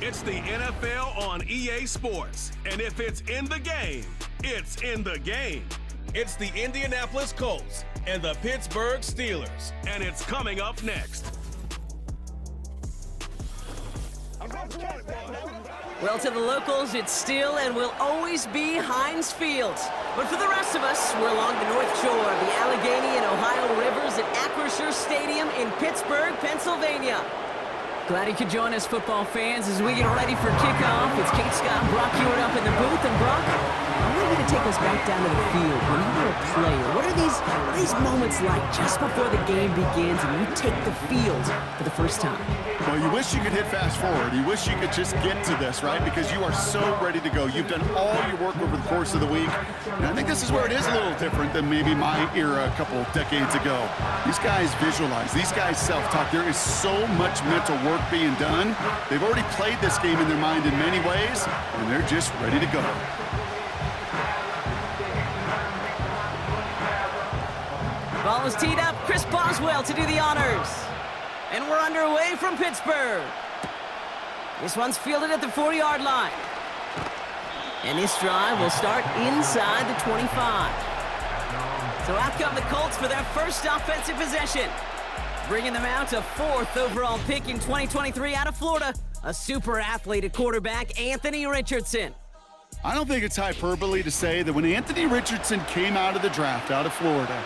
It's the NFL on EA Sports. And if it's in the game, it's in the game. It's the Indianapolis Colts and the Pittsburgh Steelers. And it's coming up next. Well, to the locals, it's still and will always be Heinz Field. But for the rest of us, we're along the North Shore of the Allegheny and Ohio Rivers at Acrisure Stadium in Pittsburgh, Pennsylvania. Glad you could join us, football fans, as we get ready for kickoff. It's Kate Scott, Brock Hewitt up in the booth. And Brock, I want you to take us back down to the field. When you were a player, what are these moments like just before the game begins and you take the field for the first time? Well, you wish you could hit fast forward. You wish you could just get to this, right? Because you are so ready to go. You've done all your work over the course of the week. And I think this is where it is a little different than maybe my era a couple decades ago. These guys visualize. These guys self-talk. There is so much mental work being done. They've already played this game in their mind in many ways, and they're just ready to go. Ball is teed up. Chris Boswell to do the honors. And we're underway from Pittsburgh. This one's fielded at the 40-yard line. And this drive will start inside the 25. So out come the Colts for their first offensive possession. Bringing them out to 4th overall pick in 2023 out of Florida, a super athlete at quarterback, Anthony Richardson. I don't think it's hyperbole to say that when Anthony Richardson came out of the draft out of Florida,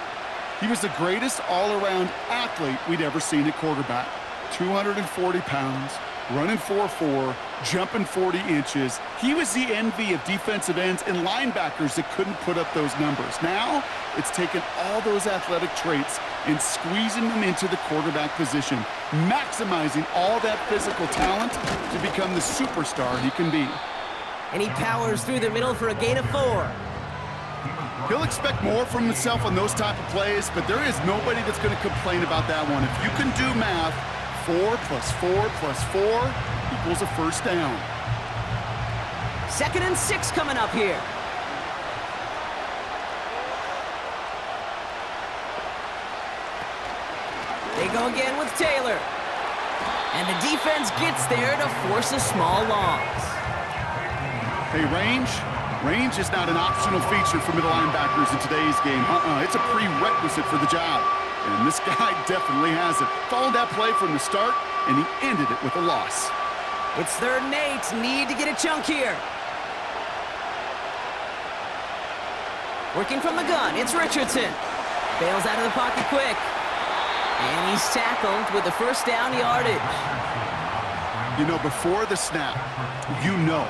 he was the greatest all-around athlete we'd ever seen at quarterback. 240 pounds, running 4.4, jumping 40 inches. He was the envy of defensive ends and linebackers that couldn't put up those numbers. Now, it's taken all those athletic traits and squeezing them into the quarterback position, maximizing all that physical talent to become the superstar he can be. And he powers through the middle for a gain of 4. He'll expect more from himself on those type of plays, but there is nobody that's going to complain about that one. If you can do math, 4 plus 4 plus 4 equals a first down. 2nd and 6 coming up here. They go again with Taylor. And the defense gets there to force a small loss. Hey, range is not an optional feature for middle linebackers in today's game. It's a prerequisite for the job. And this guy definitely has it. Followed that play from the start, and he ended it with a loss. It's 3rd and 8. Need to get a chunk here. Working from the gun, it's Richardson. Bails out of the pocket quick. And he's tackled with the first down yardage. You know, before the snap,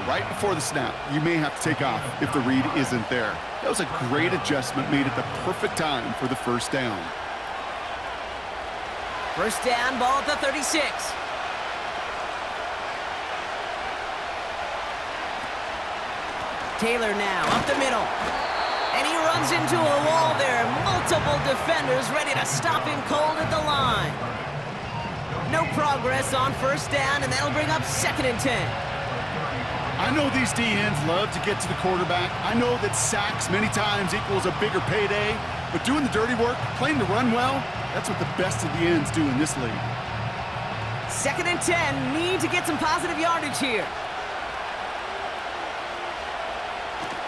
right before the snap, you may have to take off if the read isn't there. That was a great adjustment made at the perfect time for the first down. First down, ball at the 36. Taylor now up the middle. And he runs into a wall there. Multiple defenders ready to stop him cold at the line. No progress on first down, and that'll bring up 2nd and 10. I know these D-ends love to get to the quarterback. I know that sacks many times equals a bigger payday, but doing the dirty work, playing the run well, that's what the best of the ends do in this league. 2nd and 10, need to get some positive yardage here.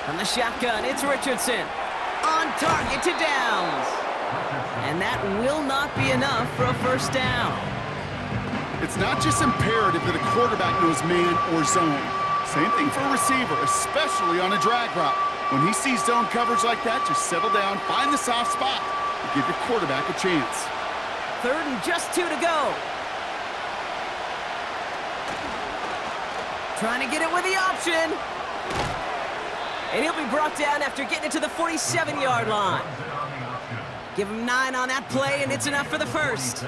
From the shotgun, it's Richardson. On target to Downs. And that will not be enough for a first down. It's not just imperative that a quarterback knows man or zone. Same thing for a receiver, especially on a drag route. When he sees zone coverage like that, just settle down, find the soft spot, and give your quarterback a chance. 3rd and just 2 to go. Trying to get it with the option. And he'll be brought down after getting it to the 47-yard line. Give him 9 on that play, and it's enough for the first.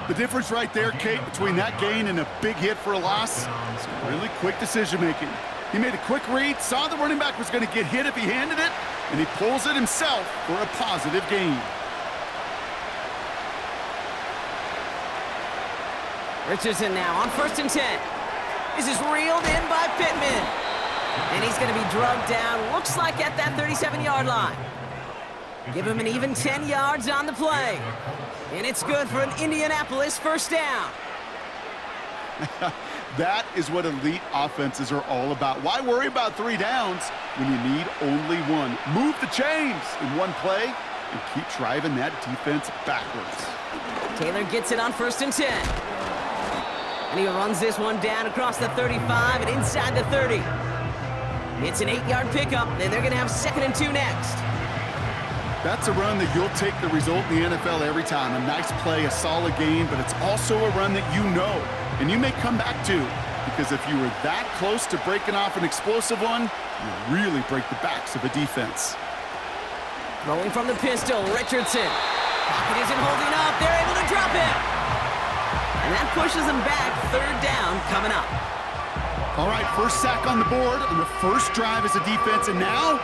The difference right there, Kate, between that gain and a big hit for a loss, is really quick decision-making. He made a quick read, saw the running back was going to get hit if he handed it, and he pulls it himself for a positive gain. Richardson now on 1st and 10. This is reeled in by Pittman. And he's going to be drugged down, looks like at that 37-yard line. Give him an even 10 yards on the play. And it's good for an Indianapolis first down. That is what elite offenses are all about. Why worry about 3 downs when you need only 1? Move the chains in one play and keep driving that defense backwards. Taylor gets it on 1st and 10. And he runs this one down across the 35 and inside the 30. It's an 8-yard pickup, and they're going to have 2nd and 2 next. That's a run that you'll take the result in the NFL every time. A nice play, a solid game, but it's also a run that you know, and you may come back to, because if you were that close to breaking off an explosive one, you really break the backs of a defense. Rolling from the pistol, Richardson. Pocket isn't holding up. They're able to drop it. And that pushes them back. 3rd down coming up. All right, first sack on the board on the first drive as a defense, and now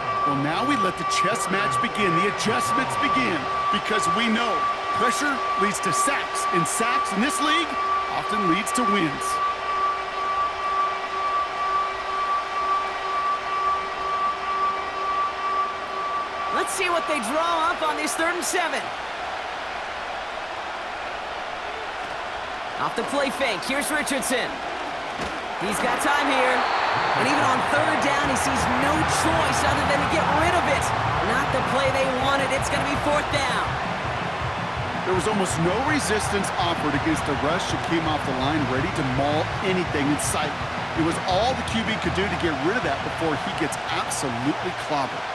we let the chess match begin, the adjustments begin, because we know pressure leads to sacks, and sacks in this league often leads to wins. Let's see what they draw up on this 3rd and 7. Off the play fake, here's Richardson. He's got time here. And even on 3rd down, he sees no choice other than to get rid of it. Not the play they wanted. It's going to be 4th down. There was almost no resistance offered against a rush that came off the line ready to maul anything in sight. It was all the QB could do to get rid of that before he gets absolutely clobbered.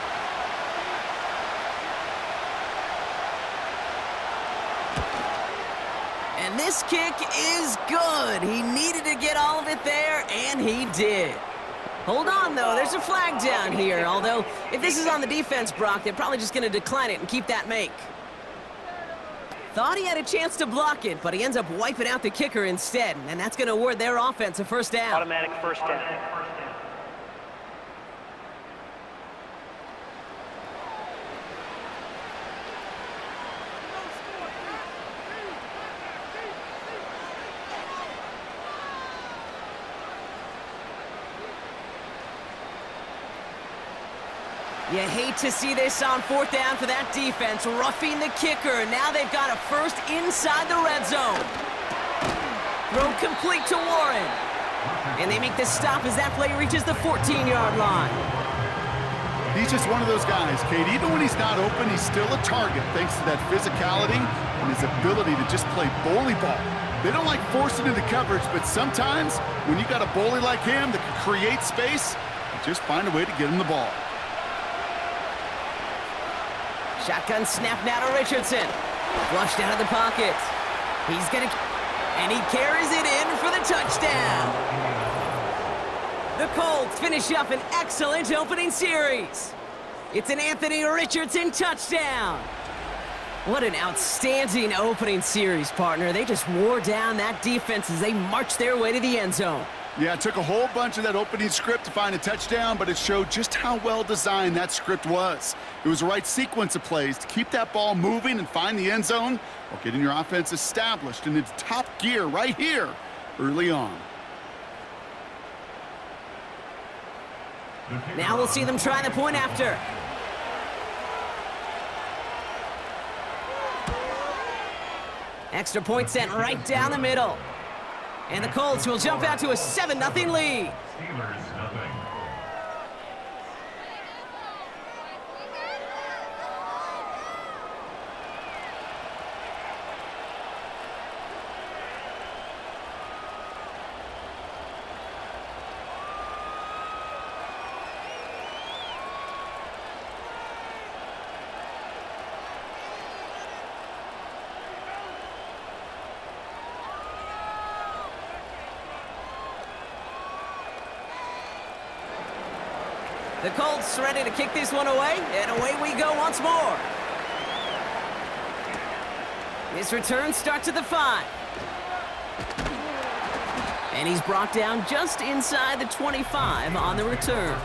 And this kick is good. He needed to get all of it there, and he did. Hold on, though. There's a flag down here. Although, if this is on the defense, Brock, they're probably just going to decline it and keep that make. Thought he had a chance to block it, but he ends up wiping out the kicker instead. And that's going to award their offense a 1st down. Automatic 1st down. You hate to see this on 4th down for that defense, roughing the kicker. Now they've got a 1st inside the red zone. Throw complete to Warren. And they make the stop as that play reaches the 14-yard line. He's just one of those guys, Kate. Even when he's not open, he's still a target thanks to that physicality and his ability to just play bully ball. They don't like forcing into coverage, but sometimes when you got a bully like him that can create space, you just find a way to get him the ball. Shotgun snap now to Richardson. Flushed out of the pocket. He's going to... And he carries it in for the touchdown. The Colts finish up an excellent opening series. It's an Anthony Richardson touchdown. What an outstanding opening series, partner. They just wore down that defense as they marched their way to the end zone. Yeah, it took a whole bunch of that opening script to find a touchdown, but it showed just how well designed that script was. It was the right sequence of plays to keep that ball moving and find the end zone while getting your offense established in its top gear right here early on. Now we'll see them try the point after. Extra point sent right down the middle. And the Colts will jump out to a 7-0 lead. Steelers, nothing. The Colts ready to kick this one away, and away we go once more. His return starts at the 5. And he's brought down just inside the 25 on the return.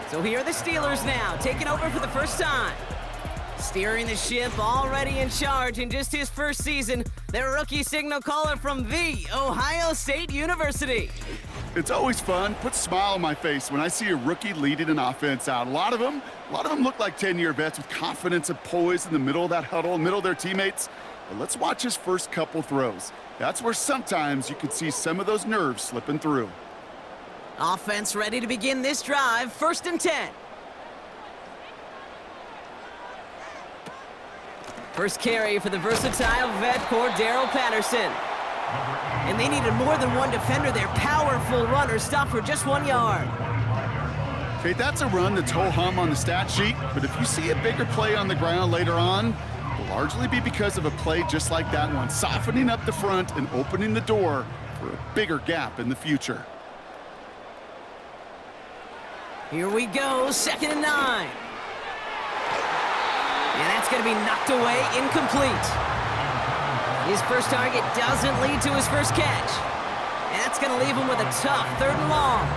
So here are the Steelers now, taking over for the first time. Steering the ship, already in charge in just his first season, their rookie signal caller from the Ohio State University. It's always fun, puts a smile on my face when I see a rookie leading an offense out. A lot of them look like 10-year vets with confidence and poise in the middle of that huddle, middle of their teammates. But let's watch his first couple throws. That's where sometimes you could see some of those nerves slipping through. Offense ready to begin this drive. 1st and 10. First carry for the versatile vet Cordero Patterson. And they needed more than one defender. Their powerful runner stopped for just 1 yard. Okay, that's a run that's ho-hum on the stat sheet, but if you see a bigger play on the ground later on, it'll largely be because of a play just like that one, softening up the front and opening the door for a bigger gap in the future. Here we go, 2nd and 9. And that's going to be knocked away, incomplete. His first target doesn't lead to his first catch. And that's going to leave him with a tough 3rd and long.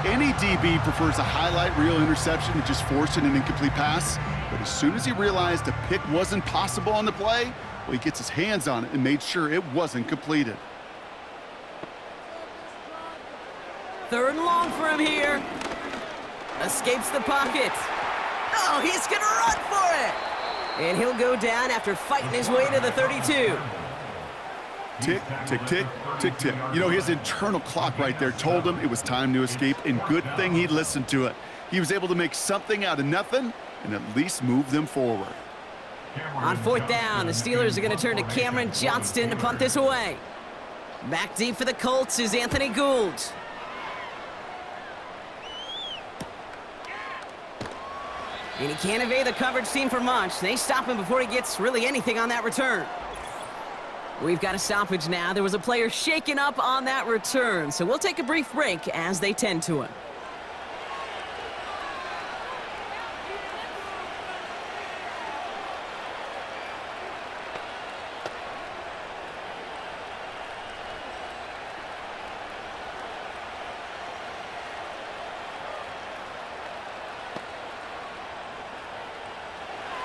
Any DB prefers a highlight reel interception to just forcing an incomplete pass. But as soon as he realized a pick wasn't possible on the play, well, he gets his hands on it and made sure it wasn't completed. 3rd and long for him here. Escapes the pocket. Oh, he's going to run for it. And he'll go down after fighting his way to the 32. Tick, tick, tick, tick, tick. You know, his internal clock right there told him it was time to escape, and good thing he listened to it. He was able to make something out of nothing and at least move them forward. On 4th down, the Steelers are going to turn to Cameron Johnston to punt this away. Back deep for the Colts is Anthony Gould. And he can't evade the coverage team for much. They stop him before he gets really anything on that return. We've got a stoppage now. There was a player shaken up on that return, so we'll take a brief break as they tend to him.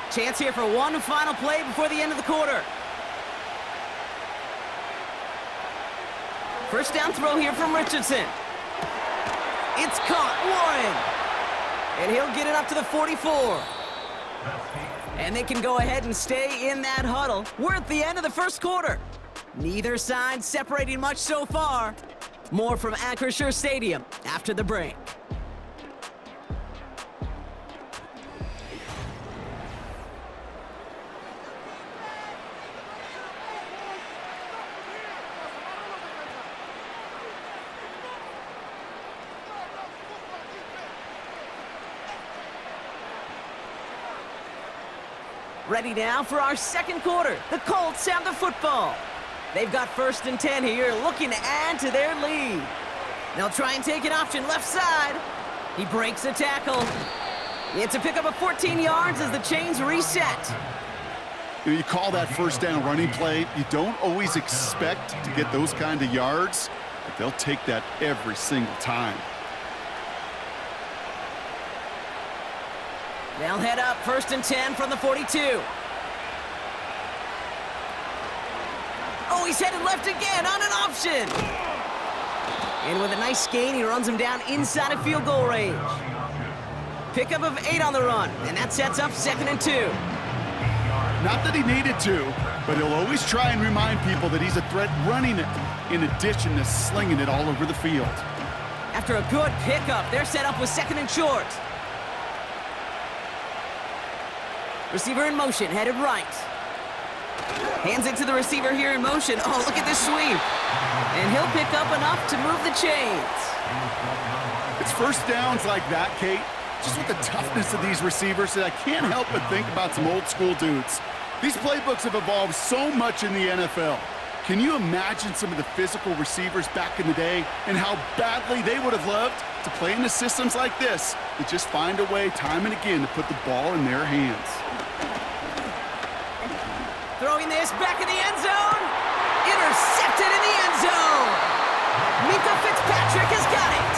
Chance here for one final play before the end of the quarter. First down throw here from Richardson. It's caught, Warren. And he'll get it up to the 44. And they can go ahead and stay in that huddle. We're at the end of the first quarter. Neither side separating much so far. More from Acrisure Stadium after the break. Ready now for our second quarter. The Colts have the football. They've got 1st and 10 here, looking to add to their lead. They'll try and take an option left side. He breaks a tackle. It's a pickup of 14 yards as the chains reset. You call that first down running play. You don't always expect to get those kind of yards, but they'll take that every single time. They'll head up 1st and 10 from the 42. Oh, he's headed left again on an option. And with a nice gain, he runs him down inside of field goal range. Pickup of 8 on the run, and that sets up 2nd and 2. Not that he needed to, but he'll always try and remind people that he's a threat running it, in addition to slinging it all over the field. After a good pickup, they're set up with 2nd and short. Receiver in motion, headed right. Hands it to the receiver here in motion. Oh, look at this sweep. And he'll pick up enough to move the chains. It's first downs like that, Kate, just with the toughness of these receivers, that I can't help but think about some old school dudes. These playbooks have evolved so much in the NFL. Can you imagine some of the physical receivers back in the day and how badly they would have loved to play into systems like this that just find a way time and again to put the ball in their hands? Throwing this back in the end zone. Intercepted in the end zone. Minka Fitzpatrick has got it.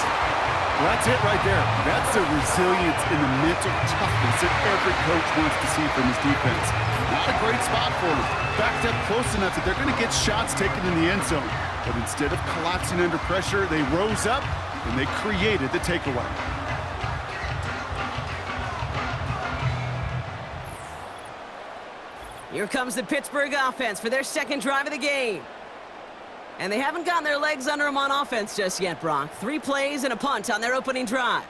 Well, that's it right there. That's the resilience and the mental toughness that every coach wants to see from his defense. Not a great spot for them. Backed up close enough that they're going to get shots taken in the end zone. But instead of collapsing under pressure, they rose up and they created the takeaway. Here comes the Pittsburgh offense for their second drive of the game. And they haven't gotten their legs under them on offense just yet, Brock. 3 plays and a punt on their opening drive.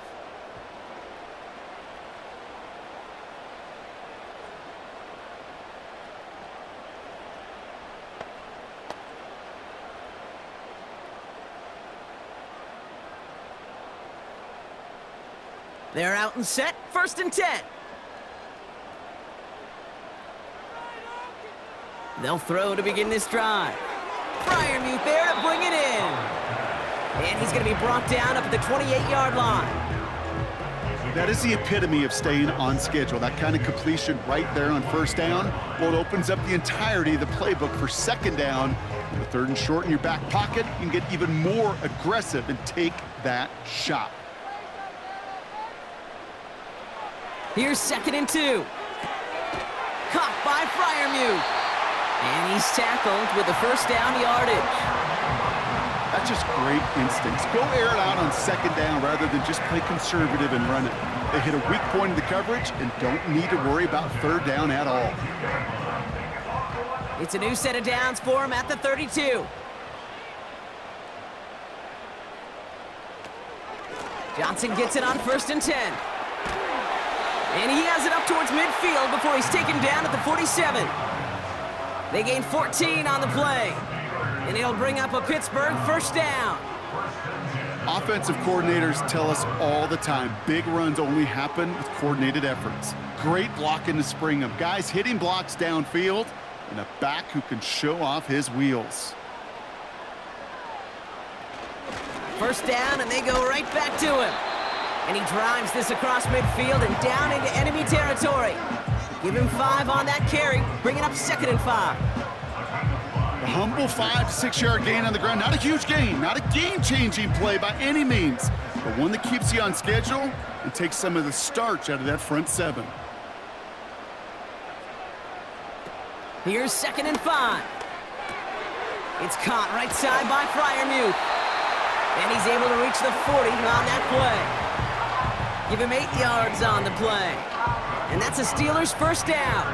They're out and set, 1st and 10. They'll throw to begin this drive. Freiermuth there to bring it in. And he's going to be brought down up at the 28-yard line. That is the epitome of staying on schedule. That kind of completion right there on 1st down. Well, it opens up the entirety of the playbook for 2nd down. With 3rd and short in your back pocket, you can get even more aggressive and take that shot. Here's 2nd and 2. Caught by Freiermuth. And he's tackled with the 1st down yardage. That's just great instincts. Go air it out on 2nd down rather than just play conservative and run it. They hit a weak point in the coverage and don't need to worry about 3rd down at all. It's a new set of downs for him at the 32. Johnson gets it on 1st and 10. And he has it up towards midfield before he's taken down at the 47. They gain 14 on the play. And he'll bring up a Pittsburgh 1st down. Offensive coordinators tell us all the time, big runs only happen with coordinated efforts. Great blocking to spring them. Guys hitting blocks downfield, and a back who can show off his wheels. 1st down, and they go right back to him. And he drives this across midfield and down into enemy territory. Give him 5 on that carry, bringing up 2nd and 5. A humble 5 to 6 yard gain on the ground. Not a huge gain, not a game-changing play by any means, but one that keeps you on schedule and takes some of the starch out of that front 7. Here's 2nd and 5. It's caught right side by Freiermuth. And he's able to reach the 40 on that play. Give him 8 yards on the play. And that's a Steelers 1st down.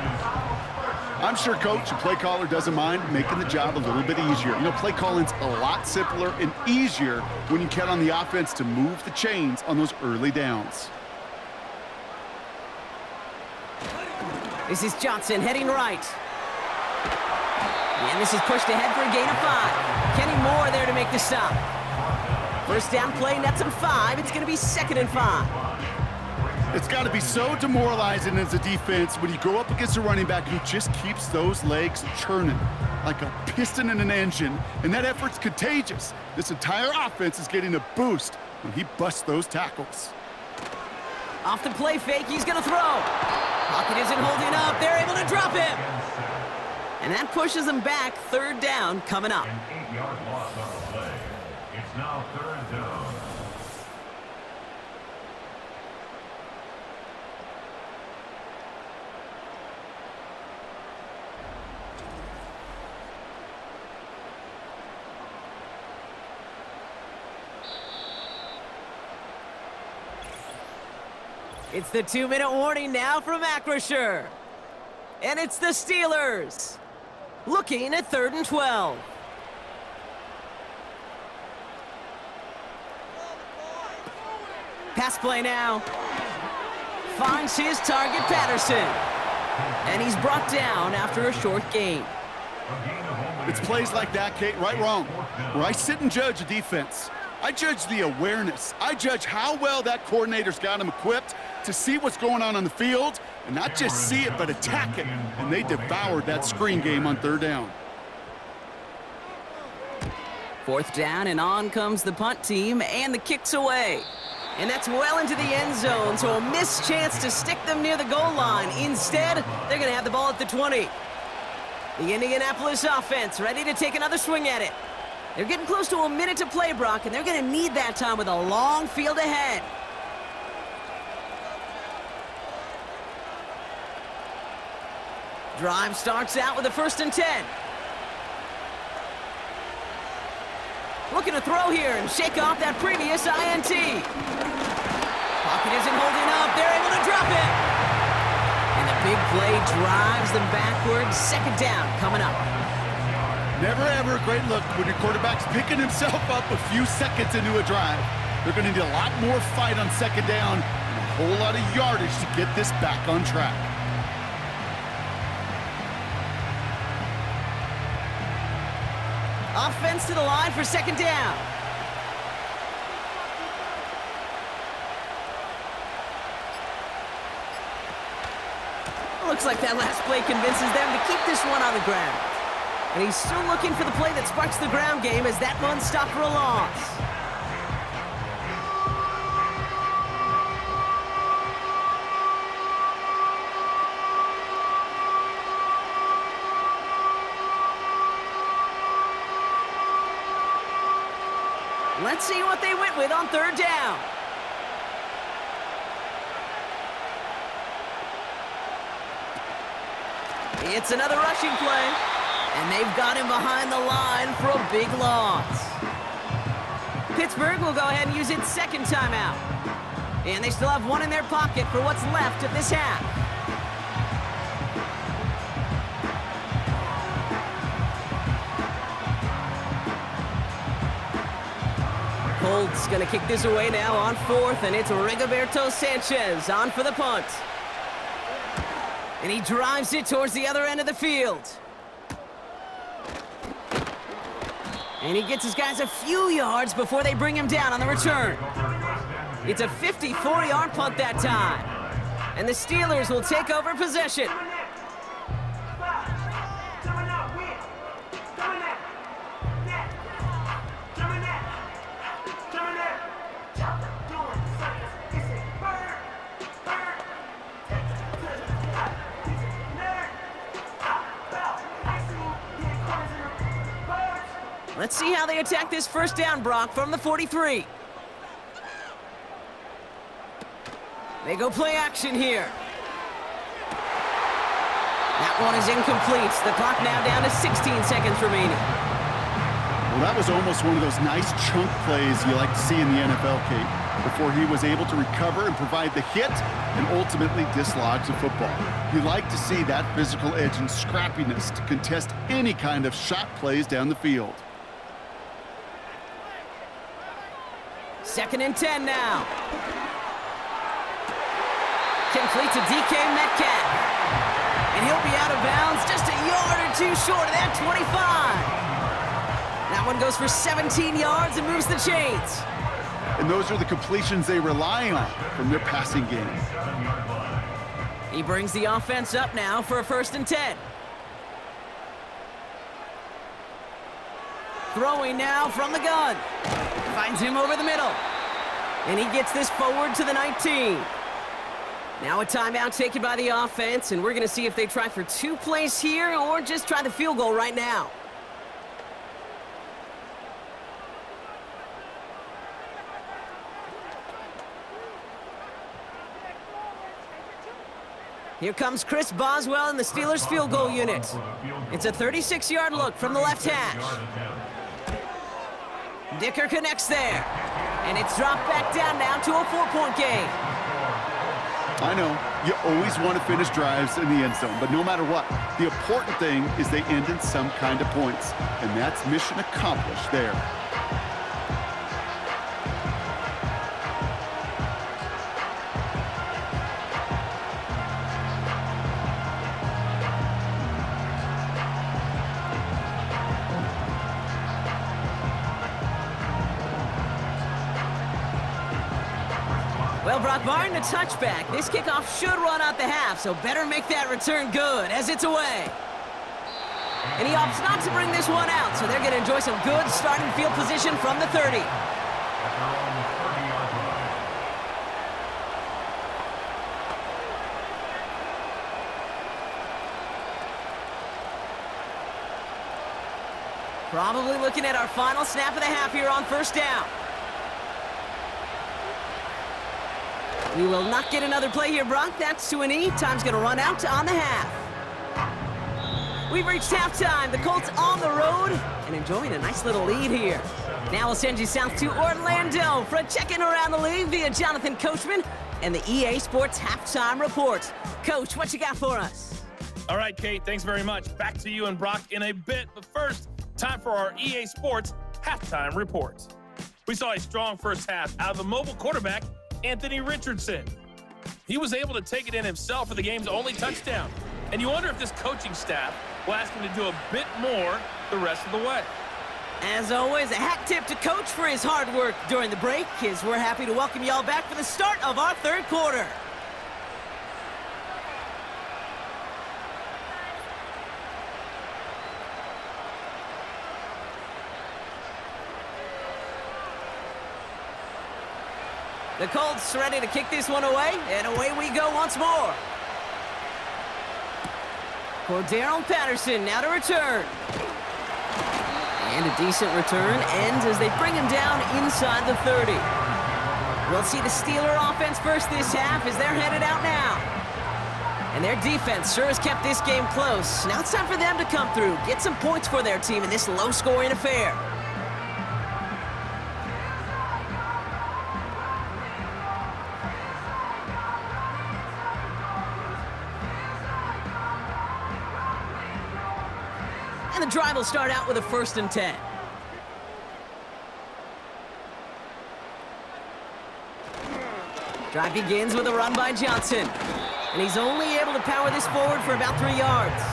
I'm sure coach and play caller doesn't mind making the job a little bit easier. You know, play calling's a lot simpler and easier when you count on the offense to move the chains on those early downs. This is Johnson heading right. And this is pushed ahead for a gain of 5. Kenny Moore there to make the stop. 1st down play, nets him 5. It's going to be 2nd and 5. It's got to be so demoralizing as a defense when you go up against a running back who just keeps those legs churning like a piston in an engine, and that effort's contagious. This entire offense is getting a boost when he busts those tackles. Off the play fake, he's going to throw. Pocket isn't holding up. They're able to drop him. And that pushes him back. 3rd down coming up. An 8-yard loss on the play. It's now 3rd down. It's the 2-minute warning now from Acrisure. And it's the Steelers looking at 3rd and 12. Pass play now. Finds his target, Patterson. And he's brought down after a short gain. It's plays like that, Kate, right, wrong, where I sit and judge a defense. I judge the awareness. I judge how well that coordinator's got him equipped to see what's going on the field, and not just see it, but attack it. And they devoured that screen game on 3rd down. 4th down, and on comes the punt team, and the kick's away. And that's well into the end zone, so a missed chance to stick them near the goal line. Instead, they're going to have the ball at the 20. The Indianapolis offense ready to take another swing at it. They're getting close to a minute to play, Brock, and they're going to need that time with a long field ahead. Drive starts out with a 1st and 10. Looking to throw here and shake off that previous INT. Pocket isn't holding up. They're able to drop it. And the big play drives them backwards. Second down coming up. Never ever a great look when your quarterback's picking himself up a few seconds into a drive. They're going to need a lot more fight on second down and a whole lot of yardage to get this back on track. Offense to the line for second down. Looks like that last play convinces them to keep this one on the ground. And he's still looking for the play that sparks the ground game as that one stopped for a loss. Let's see what they went with on third down. It's another rushing play, and they've got him behind the line for a big loss. Pittsburgh will go ahead and use its second timeout. And they still have one in their pocket for what's left of this half. Colts gonna kick this away now on fourth, and it's Rigoberto Sanchez on for the punt. And he drives it towards the other end of the field. And he gets his guys a few yards before they bring him down on the return. It's a 54-yard punt that time. And the Steelers will take over possession. Let's see how they attack this first down, Brock, from the 43. They go play action here. That one is incomplete. The clock now down to 16 seconds remaining. Well, that was almost one of those nice chunk plays you like to see in the NFL, Kate, before he was able to recover and provide the hit and ultimately dislodge the football. You like to see that physical edge and scrappiness to contest any kind of shot plays down the field. Second and 10 now. Complete to DK Metcalf. And he'll be out of bounds just a yard or two short of that 25. That one goes for 17 yards and moves the chains. And those are the completions they rely on from their passing game. He brings the offense up now for a first and 10. Throwing now from the gun. Finds him over the middle. And he gets this forward to the 19. Now a timeout taken by the offense, and we're going to see if they try for 2 plays here or just try the field goal right now. Here comes Chris Boswell in the Steelers field goal unit. It's a 36-yard look from the left hash. Dicker connects there. And it's dropped back down now to a 4-point game. I know, you always want to finish drives in the end zone, but no matter what, the important thing is they end in some kind of points. And that's mission accomplished there. Well, Brock, barring the touchback, this kickoff should run out the half, so better make that return good as it's away. And he opts not to bring this one out, so they're going to enjoy some good starting field position from the 30. Probably looking at our final snap of the half here on first down. We will not get another play here, Brock. That's to an E. Time's going to run out on the half. We've reached halftime. The Colts on the road and enjoying a nice little lead here. Now we'll send you south to Orlando for a check-in around the league via Jonathan Coachman. and the EA Sports Halftime Report. Coach, what you got for us? All right, Kate, thanks very much. Back to you and Brock in a bit. But first, time for our EA Sports Halftime Report. We saw a strong first half out of the mobile quarterback, Anthony Richardson. He was able to take it in himself for the game's only touchdown. And you wonder if this coaching staff will ask him to do a bit more the rest of the way. As always, a hat tip to Coach for his hard work during the break, as we're happy to welcome y'all back for the start of our third quarter. The Colts ready to kick this one away, and away we go once more. Cordero Patterson now to return. And a decent return ends as they bring him down inside the 30. We'll see the Steeler offense first this half as they're headed out now. And their defense sure has kept this game close. Now it's time for them to come through, get some points for their team in this low-scoring affair. And the drive will start out with a 1st and 10. Drive begins with a run by Johnson. And he's only able to power this forward for about 3 yards.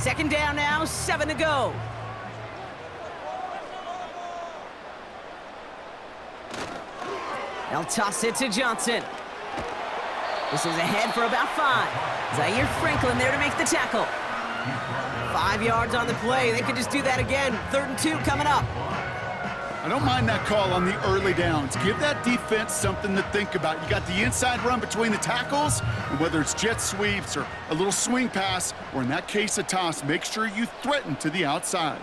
Second down now, 7 to go. They'll toss it to Johnson. This is ahead for about 5. Zaire Franklin there to make the tackle. 5 yards on the play. They could just do that again. 3rd and 2 coming up. I don't mind that call on the early downs. Give that defense something to think about. You got the inside run between the tackles, and whether it's jet sweeps or a little swing pass, or in that case a toss, make sure you threaten to the outside.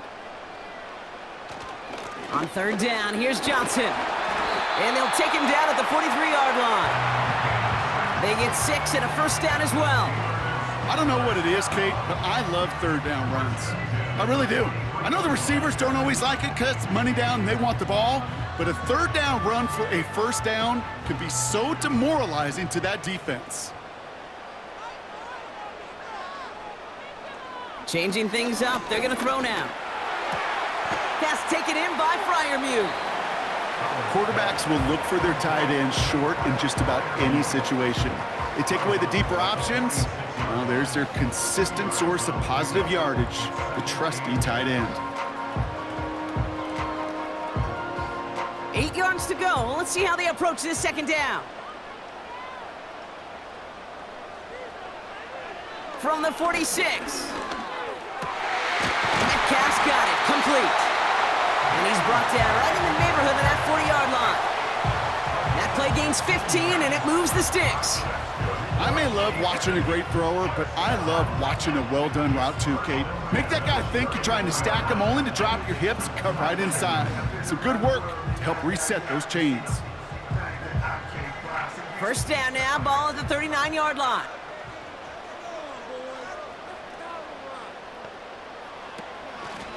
On 3rd down, here's Johnson. And they'll take him down at the 43-yard line. They get 6 and a 1st down as well. I don't know what it is, Kate, but I love 3rd down runs. I really do. I know the receivers don't always like it because it's money down and they want the ball, but a 3rd down run for a 1st down can be so demoralizing to that defense. Changing things up, they're going to throw now. Pass taken in by Freiermuth. Quarterbacks will look for their tight ends short in just about any situation. They take away the deeper options. Well, there's their consistent source of positive yardage, the trusty tight end. 8 yards to go. Let's see how they approach this 2nd down. From the 46. Metcalf's got it, complete. And he's brought down right in the neighborhood of that 40-yard line. That play gains 15, and it moves the sticks. I may love watching a great thrower, but I love watching a well-done route too, Kate. Make that guy think you're trying to stack him only to drop your hips and cut right inside. Some good work to help reset those chains. 1st down now, ball at the 39-yard line.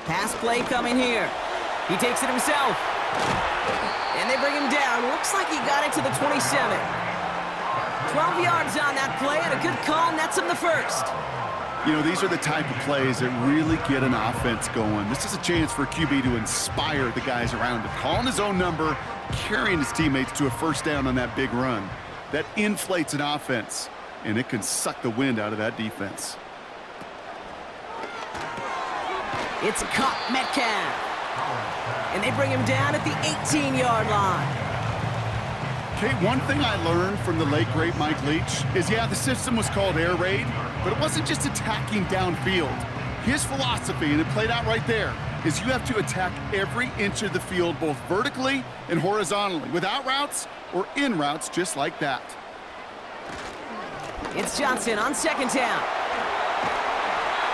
Pass play coming here. He takes it himself. And they bring him down. Looks like he got it to the 27. 12 yards on that play, and a good call nets him the 1st. You know, these are the type of plays that really get an offense going. This is a chance for QB to inspire the guys around him. Calling his own number, carrying his teammates to a 1st down on that big run. That inflates an offense, and it can suck the wind out of that defense. It's caught Metcalf. And they bring him down at the 18-yard line. Kate, one thing I learned from the late, great Mike Leach is, yeah, the system was called air raid, but it wasn't just attacking downfield. His philosophy, and it played out right there, is you have to attack every inch of the field, both vertically and horizontally, without routes or in routes just like that. It's Johnson on 2nd down.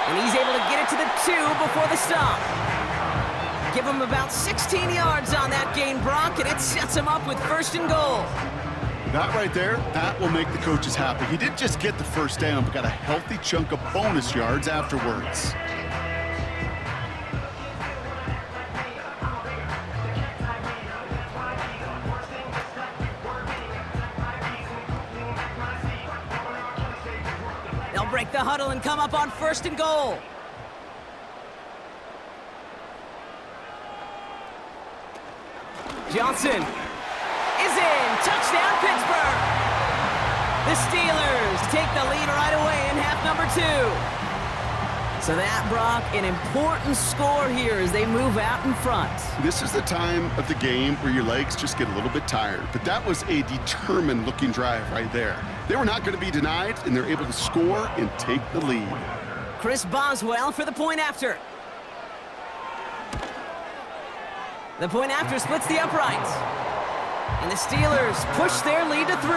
And he's able to get it to the 2 before the stop. Give him about 16 yards on that gain, Brock, and it sets him up with 1st and goal. That right there, that will make the coaches happy. He didn't just get the first down, but got a healthy chunk of bonus yards afterwards. They'll break the huddle and come up on 1st and goal. Johnson is in. Touchdown, Pittsburgh. The Steelers take the lead right away in half number 2. So that, Brock, an important score here as they move out in front. This is the time of the game where your legs just get a little bit tired, but that was a determined-looking drive right there. They were not going to be denied, and they're able to score and take the lead. Chris Boswell for the point after. The point after splits the uprights. And the Steelers push their lead to 3.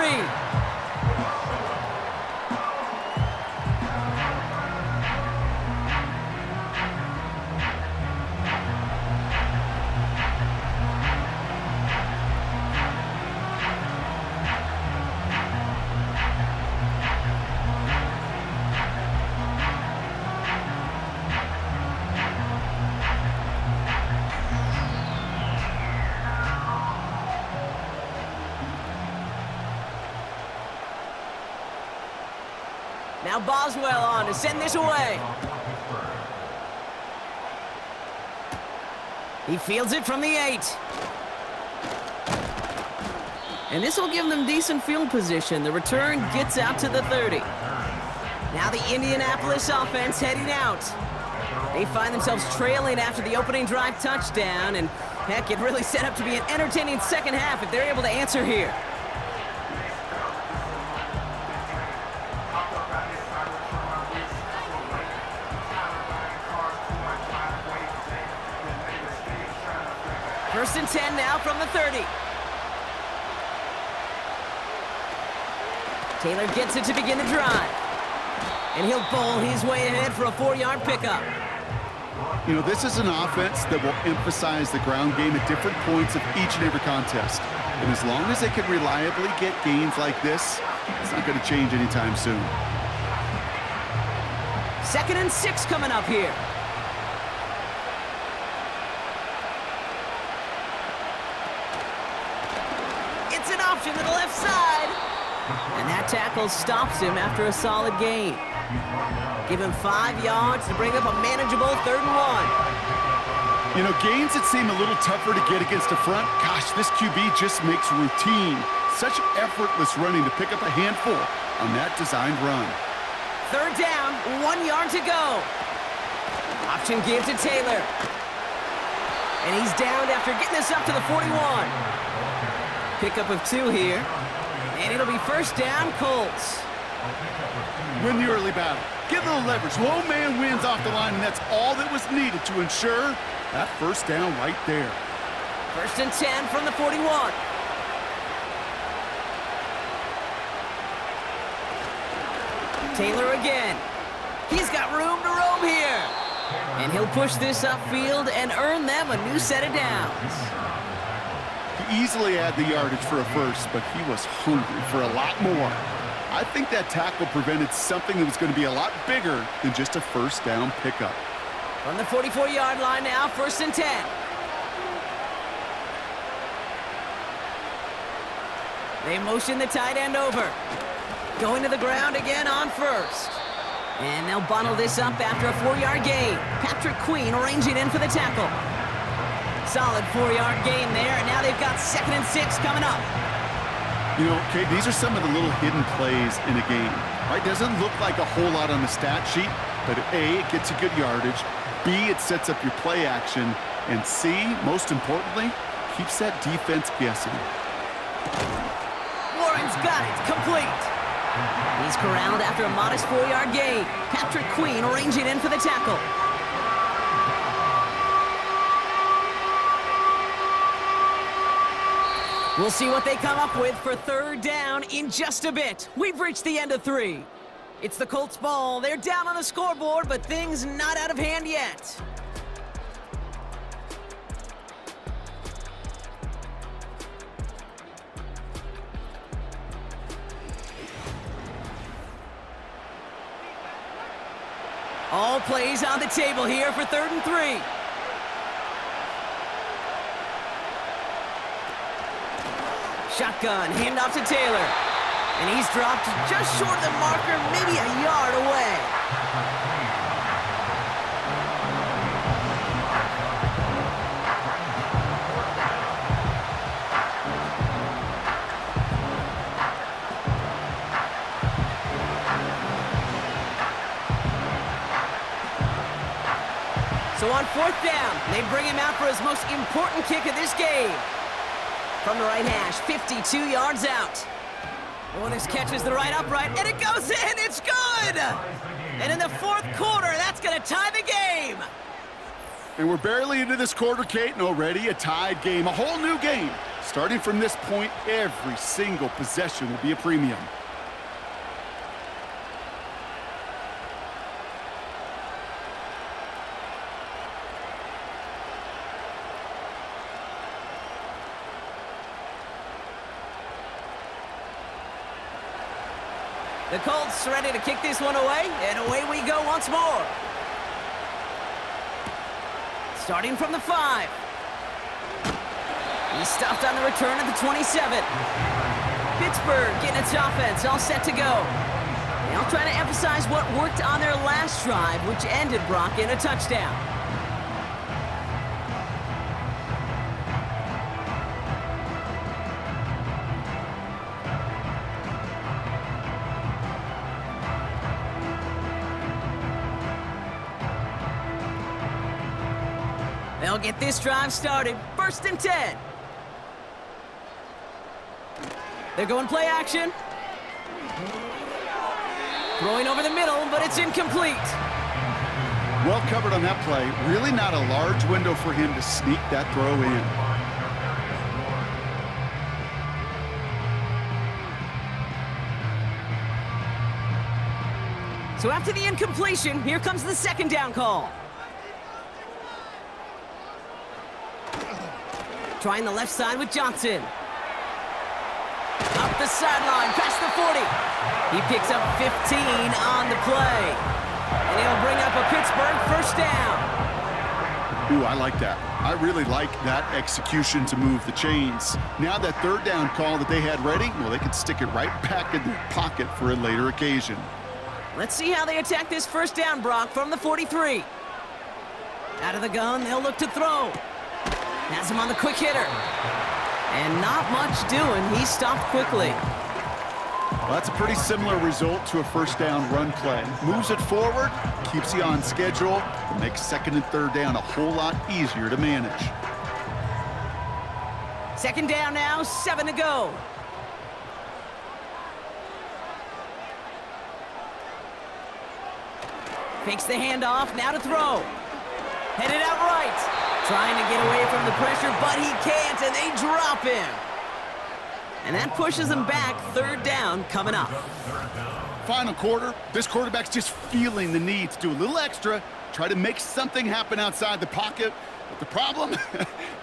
Now Boswell on to send this away. He fields it from the 8. And this will give them decent field position. The return gets out to the 30. Now the Indianapolis offense heading out. They find themselves trailing after the opening drive touchdown, and heck, it really set up to be an entertaining second half if they're able to answer here. First and 10 now from the 30. Taylor gets it to begin the drive. And he'll bowl his way ahead for a 4-yard pickup. You know, this is an offense that will emphasize the ground game at different points of each and every contest. And as long as they can reliably get gains like this, it's not going to change anytime soon. 2nd and 6 coming up here. It's an option to the left side. And that tackle stops him after a solid gain. Give him 5 yards to bring up a manageable 3rd and 1. You know, gains that seem a little tougher to get against the front, gosh, this QB just makes routine such effortless running to pick up a handful on that designed run. 3rd down, 1 yard to go. Option give to Taylor. And he's downed after getting this up to the 41. Pickup of 2 here. And it'll be 1st down, Colts. Win the early battle. Get a little leverage. Low man wins off the line, and that's all that was needed to ensure that 1st down right there. 1st and 10 from the 41. Taylor again. He's got room to roam here. And he'll push this upfield and earn them a new set of downs. He easily had the yardage for a first, but he was hungry for a lot more. I think that tackle prevented something that was going to be a lot bigger than just a 1st down pickup. From the 44-yard line now, 1st and 10. They motion the tight end over. Going to the ground again on 1st. And they'll bundle this up after a 4-yard gain. Patrick Queen arranging in for the tackle. Solid 4-yard gain there, and now they've got 2nd and 6 coming up. You know, Kate, these are some of the little hidden plays in a game. Right? Doesn't look like a whole lot on the stat sheet, but A, it gets a good yardage. B, it sets up your play action. And C, most importantly, keeps that defense guessing. Warren's got it, complete. He's corralled after a modest 4-yard gain. Patrick Queen arranging in for the tackle. We'll see what they come up with for 3rd down in just a bit. We've reached the end of 3. It's the Colts ball. They're down on the scoreboard, but things not out of hand yet. All plays on the table here for 3rd and 3. Shotgun, handoff to Taylor. And he's dropped just short of the marker, maybe a yard away. So on 4th down, they bring him out for his most important kick of this game. From the right hash, 52 yards out. Oh, this catches the right upright, and it goes in! It's good! And in the 4th quarter, that's going to tie the game. And we're barely into this quarter, Kate, and already a tied game, a whole new game. Starting from this point, every single possession will be a premium. The Colts ready to kick this one away, and away we go once more. Starting from the 5. He's stopped on the return at the 27. Pittsburgh getting its offense all set to go. They'll try to emphasize what worked on their last drive, which ended, Brock, in a touchdown. They'll get this drive started. 1st and 10. They're going play action. Throwing over the middle, but it's incomplete. Well covered on that play. Really not a large window for him to sneak that throw in. So after the incompletion, here comes the 2nd down call. Trying the left side with Johnson. Up the sideline, past the 40. He picks up 15 on the play. And he'll bring up a Pittsburgh 1st down. Ooh, I like that. I really like that execution to move the chains. Now that 3rd down call that they had ready, well, they could stick it right back in their pocket for a later occasion. Let's see how they attack this 1st down, Brock, from the 43. Out of the gun, they'll look to throw. Has him on the quick hitter. And not much doing. He stopped quickly. Well, that's a pretty similar result to a 1st down run play. Moves it forward, keeps you on schedule, and makes 2nd and 3rd down a whole lot easier to manage. 2nd down now, 7 to go. Fakes the handoff, now to throw. Headed out right. Trying to get away from the pressure, but he can't, and they drop him. And that pushes him back. 3rd down coming up. Final quarter, this quarterback's just feeling the need to do a little extra, try to make something happen outside the pocket. But the problem,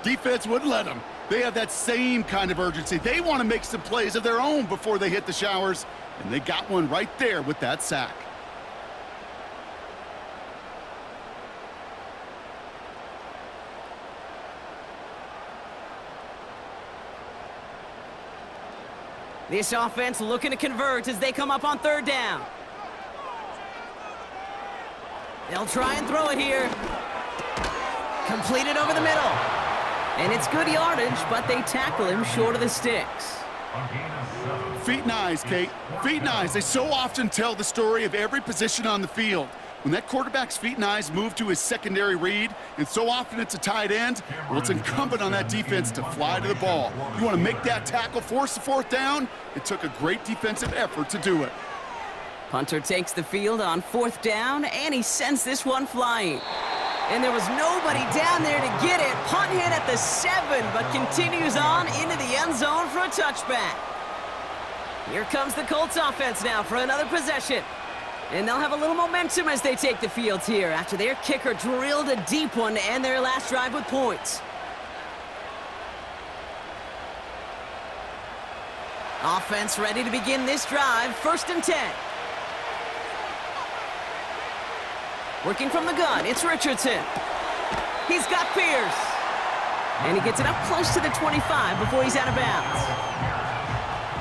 defense wouldn't let them. They have that same kind of urgency. They want to make some plays of their own before they hit the showers, and they got one right there with that sack. This offense looking to convert as they come up on 3rd down. They'll try and throw it here. Completed over the middle. And it's good yardage, but they tackle him short of the sticks. Feet and eyes, Kate. Feet and eyes. They so often tell the story of every position on the field. When that quarterback's feet and eyes move to his secondary read, and so often it's a tight end, well, it's incumbent on that defense to fly to the ball. You want to make that tackle, force the 4th down? It took a great defensive effort to do it. Punter takes the field on 4th down, and he sends this one flying. And there was nobody down there to get it. Punt hit at the 7, but continues on into the end zone for a touchback. Here comes the Colts offense now for another possession. And they'll have a little momentum as they take the field here after their kicker drilled a deep one to end their last drive with points. Offense ready to begin this drive, 1st and 10. Working from the gun, it's Richardson. He's got Pierce. And he gets it up close to the 25 before he's out of bounds.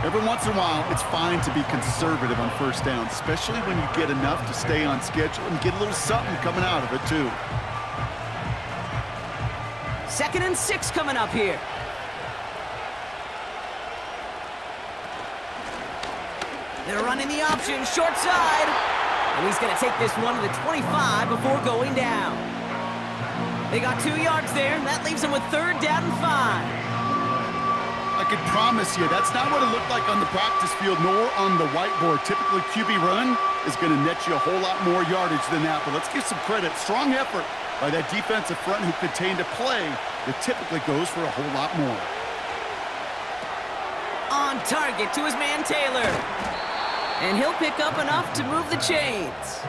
Every once in a while, it's fine to be conservative on first down, especially when you get enough to stay on schedule and get a little something coming out of it, too. 2nd and 6 coming up here. They're running the option, short side. And he's going to take this one to the 25 before going down. They got 2 yards there, and that leaves them with 3rd down and 5. I can promise you, that's not what it looked like on the practice field, nor on the whiteboard. Typically, QB run is going to net you a whole lot more yardage than that. But let's give some credit. Strong effort by that defensive front who contained a play that typically goes for a whole lot more. On target to his man Taylor. And he'll pick up enough to move the chains.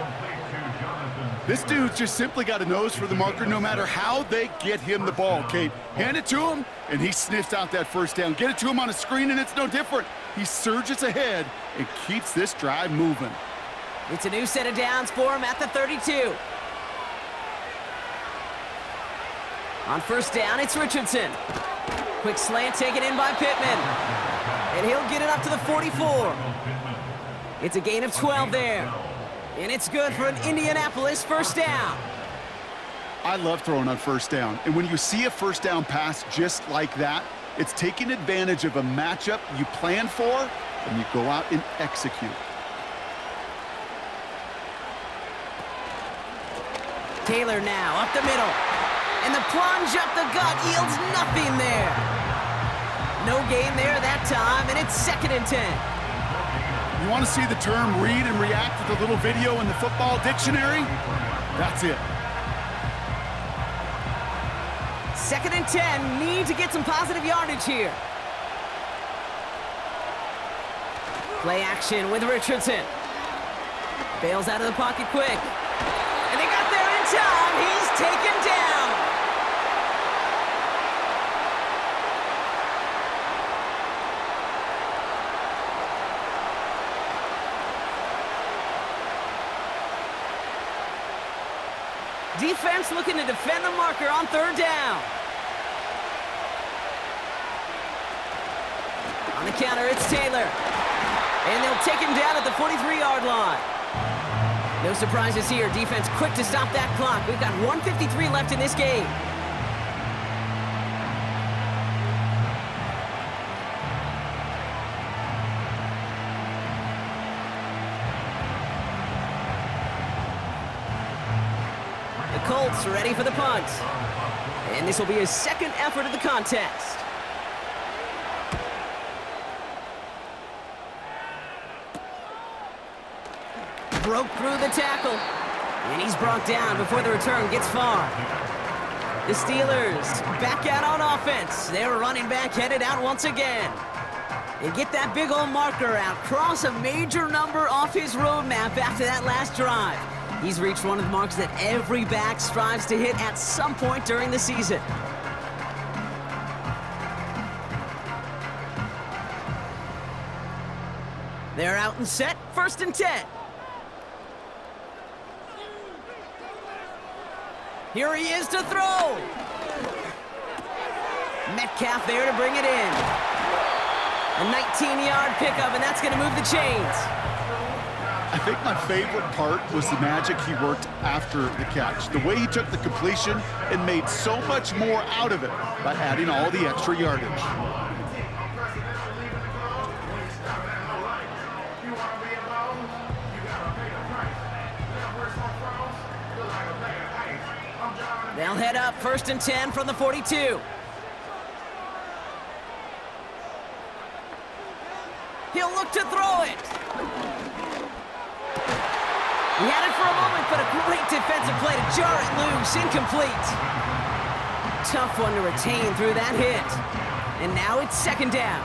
This dude's just simply got a nose for the marker no matter how they get him the ball, Kate. Hand it to him, and he sniffs out that first down. Get it to him on a screen, and it's no different. He surges ahead and keeps this drive moving. It's a new set of downs for him at the 32. On first down, it's Richardson. Quick slant taken in by Pittman. And he'll get it up to the 44. It's a gain of 12 there. And it's good for an Indianapolis first down. I love throwing on first down. And when you see a first down pass just like that, it's taking advantage of a matchup you plan for, and you go out and execute. Taylor now up the middle. And the plunge up the gut yields nothing there. No gain there that time, and it's 2nd and 10. You want to see the term read and react with a little video in the football dictionary? That's it. 2nd and 10, need to get some positive yardage here. Play action with Richardson. Bails out of the pocket quick. And they got there in time. He's taken down. Defense looking to defend the marker on 3rd down. On the counter, it's Taylor. And they'll take him down at the 43-yard line. No surprises here. Defense quick to stop that clock. We've got 1:53 left in this game. Colts ready for the punt. And this will be his 2nd effort of the contest. Broke through the tackle. And he's brought down before the return gets far. The Steelers back out on offense. Their running back headed out once again. And get that big old marker out. Cross a major number off his roadmap after that last drive. He's reached one of the marks that every back strives to hit at some point during the season. They're out and set, 1st and 10. Here he is to throw. Metcalf there to bring it in. A 19-yard pickup, and that's going to move the chains. I think my favorite part was the magic he worked after the catch. The way he took the completion and made so much more out of it by adding all the extra yardage. They'll head up 1st and 10 from the 42. He'll look to throw it. He had it for a moment, but a great defensive play to jar it loose. Incomplete. Tough one to retain through that hit. And now it's 2nd down.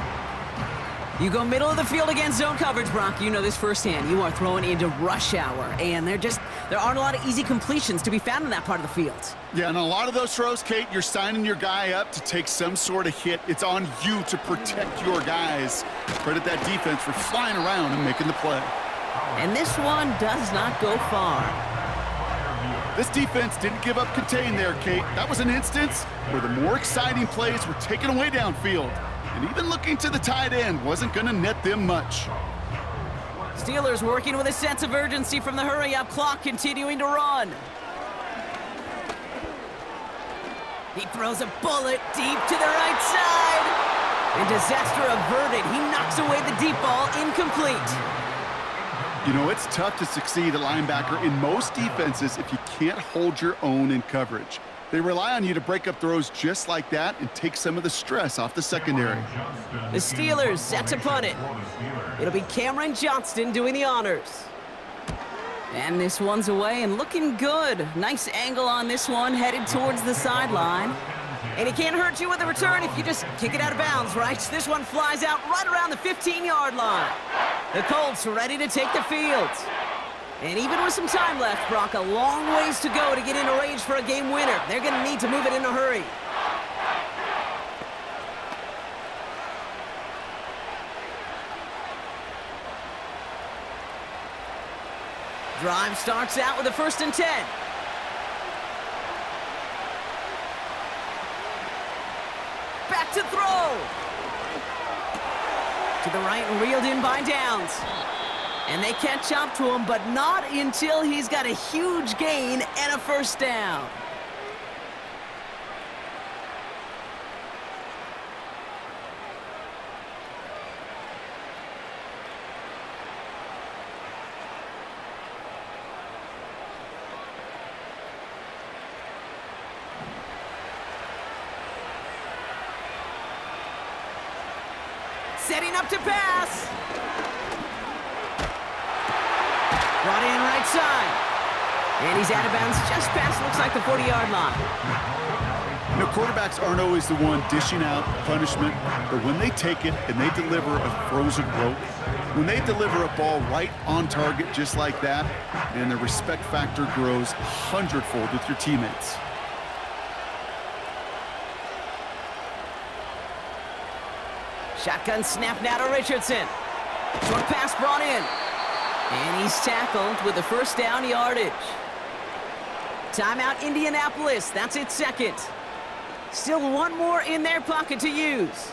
You go middle of the field against zone coverage, Brock. You know this firsthand. You are throwing into rush hour, and there aren't a lot of easy completions to be found in that part of the field. Yeah, and a lot of those throws, Kate, you're signing your guy up to take some sort of hit. It's on you to protect your guys. Credit that defense for flying around and making the play. And this one does not go far. This defense didn't give up contain there, Kate. That was an instance where the more exciting plays were taken away downfield. And even looking to the tight end wasn't going to net them much. Steelers working with a sense of urgency from the hurry-up clock, continuing to run. He throws a bullet deep to the right side. And disaster averted. He knocks away the deep ball, incomplete. You know, it's tough to succeed at linebacker in most defenses if you can't hold your own in coverage. They rely on you to break up throws just like that and take some of the stress off the secondary. The Steelers set to punt it. It'll be Cameron Johnston doing the honors. And this one's away and looking good. Nice angle on this one, headed towards the sideline. And he can't hurt you with the return if you just kick it out of bounds, right? This one flies out right around the 15-yard line. The Colts ready to take the field. And even with some time left, Brock, a long ways to go to get into range for a game winner. They're going to need to move it in a hurry. Drive starts out with a 1st and 10. Back to throw. To the right and reeled in by Downs. And they catch up to him, but not until he's got a huge gain and a 1st down. Setting up to pass. Brought in right side. And he's out of bounds just past, looks like, the 40-yard line. You know, quarterbacks aren't always the one dishing out punishment, but when they take it and they deliver a frozen rope, when they deliver a ball right on target just like that, and the respect factor grows 100-fold with your teammates. Shotgun snap now to Richardson. Short pass brought in. And he's tackled with the 1st down yardage. Timeout Indianapolis. That's its 2nd. Still one more in their pocket to use.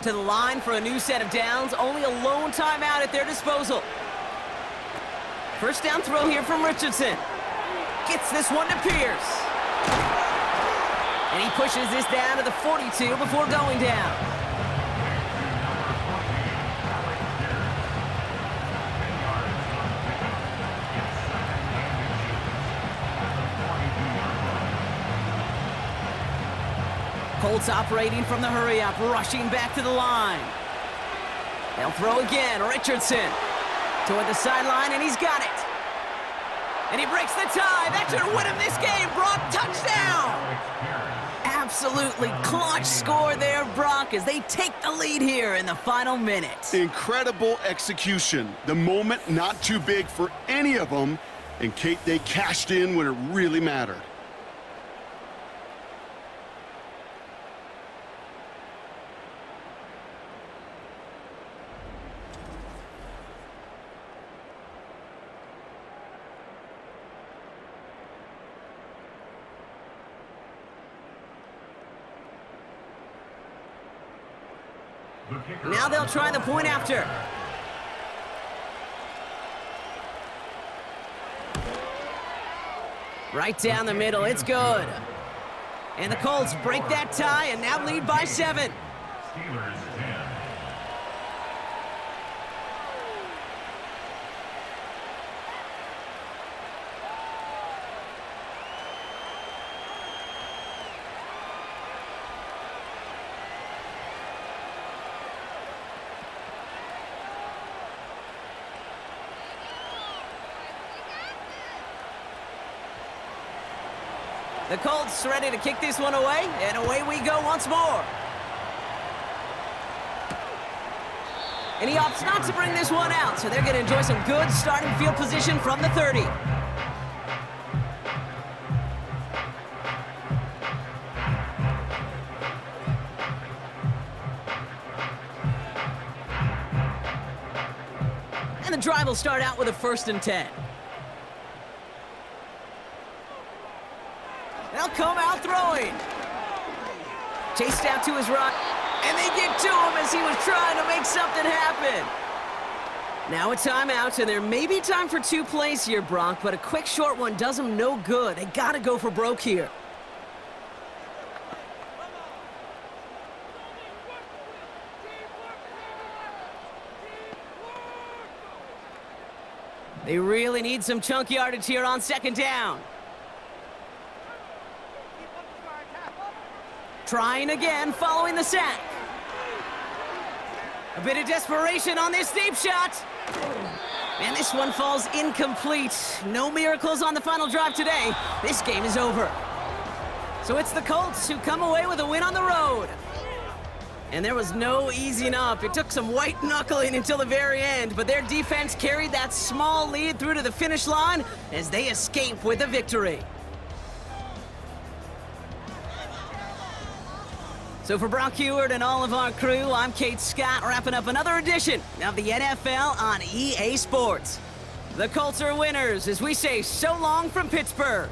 To the line for a new set of downs. Only a lone timeout at their disposal. 1st down throw here from Richardson. Gets this one to Pierce. And he pushes this down to the 42 before going down. Colts operating from the hurry-up, rushing back to the line. They'll throw again. Richardson toward the sideline, and he's got it. And he breaks the tie. That should win him this game. Brock, touchdown! Absolutely clutch score there, Brock, as they take the lead here in the final minute. Incredible execution. The moment not too big for any of them. And Kate, they cashed in when it really mattered. Now they'll try the point after. Right down the middle, it's good. And the Colts break that tie and now lead by 7. Steelers 10. The Colts ready to kick this one away, and away we go once more. And he opts not to bring this one out, so they're going to enjoy some good starting field position from the 30. drive will start out with a 1st and 10. They'll come out throwing. Chased out to his right, and they get to him as he was trying to make something happen. Now a timeout, and there may be time for 2 plays here, Brock, but a quick short one does them no good. They gotta go for broke here. They really need some chunk yardage here on 2nd down. Trying again, following the sack. A bit of desperation on this deep shot. And this one falls incomplete. No miracles on the final drive today. This game is over. So it's the Colts who come away with a win on the road. And there was no easing up. It took some white knuckling until the very end, but their defense carried that small lead through to the finish line as they escape with a victory. So for Brock Heward and all of our crew, I'm Kate Scott, wrapping up another edition of the NFL on EA Sports. The Colts are winners as we say so long from Pittsburgh.